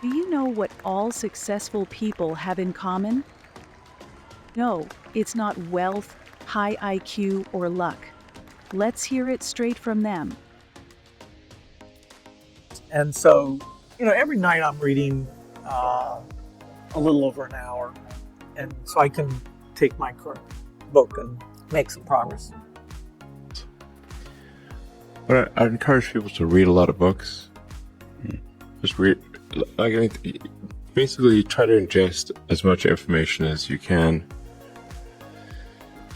Do you know what all successful people have in common? No, it's not wealth, high IQ, or luck. Let's hear it straight from them. And so, every night I'm reading a little over an hour, and so I can take my current book and make some progress. But I encourage people to read a lot of books. Just read, basically try to ingest as much information as you can,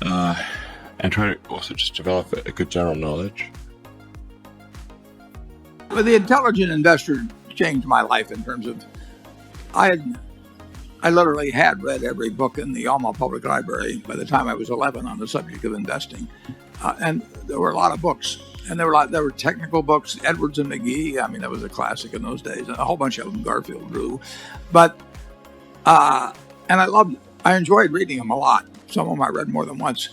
and try to also just develop a good general knowledge. Well, The Intelligent Investor changed my life in terms of I literally had read every book in the Alma Public Library by the time I was 11 on the subject of investing, and there were a lot of books. And there were technical books, Edwards and McGee. I mean, that was a classic in those days. And a whole bunch of them, Garfield Drew. But and I enjoyed reading them a lot. Some of them I read more than once.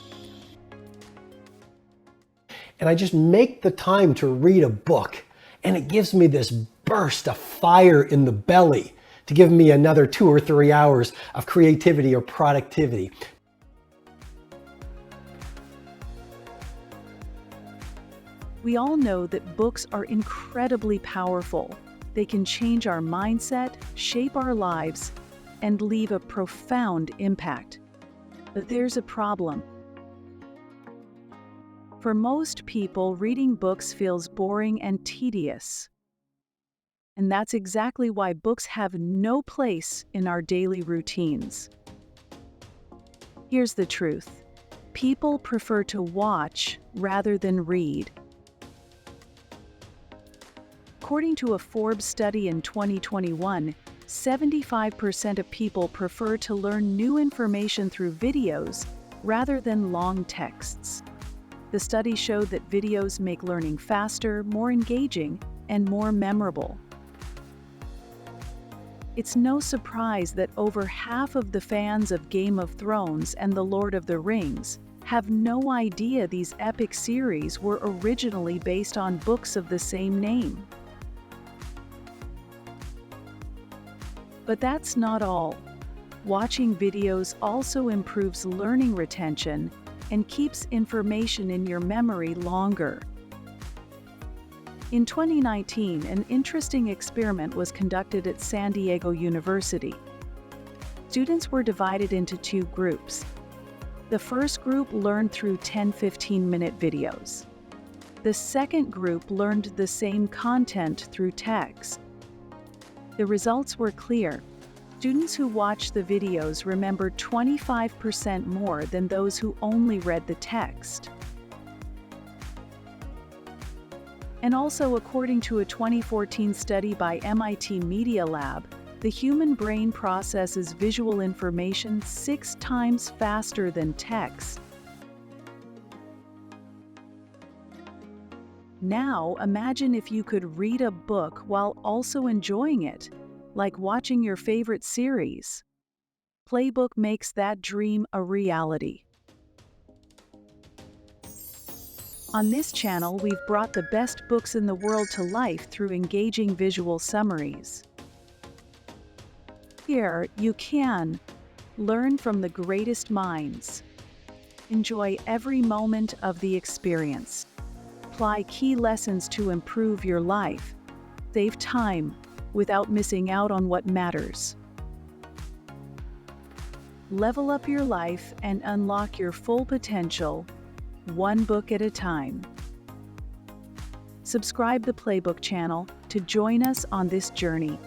And I just make the time to read a book, and it gives me this burst of fire in the belly to give me another 2 or 3 hours of creativity or productivity. We all know that books are incredibly powerful. They can change our mindset, shape our lives, and leave a profound impact. But there's a problem. For most people, reading books feels boring and tedious. And that's exactly why books have no place in our daily routines. Here's the truth. People prefer to watch rather than read. According to a Forbes study in 2021, 75% of people prefer to learn new information through videos rather than long texts. The study showed that videos make learning faster, more engaging, and more memorable. It's no surprise that over half of the fans of Game of Thrones and The Lord of the Rings have no idea these epic series were originally based on books of the same name. But that's not all. Watching videos also improves learning retention and keeps information in your memory longer. In 2019, an interesting experiment was conducted at San Diego University. Students were divided into 2 groups. The first group learned through 10 15-minute videos. The second group learned the same content through text. The results were clear. Students who watched the videos remembered 25% more than those who only read the text. And also, according to a 2014 study by MIT Media Lab, the human brain processes visual information 6 times faster than text. Now, imagine if you could read a book while also enjoying it, like watching your favorite series. Playbook makes that dream a reality. On this channel, we've brought the best books in the world to life through engaging visual summaries. Here, you can learn from the greatest minds, enjoy every moment of the experience, apply key lessons to improve your life, save time without missing out on what matters. Level up your life and unlock your full potential, one book at a time. Subscribe the Playbook channel to join us on this journey.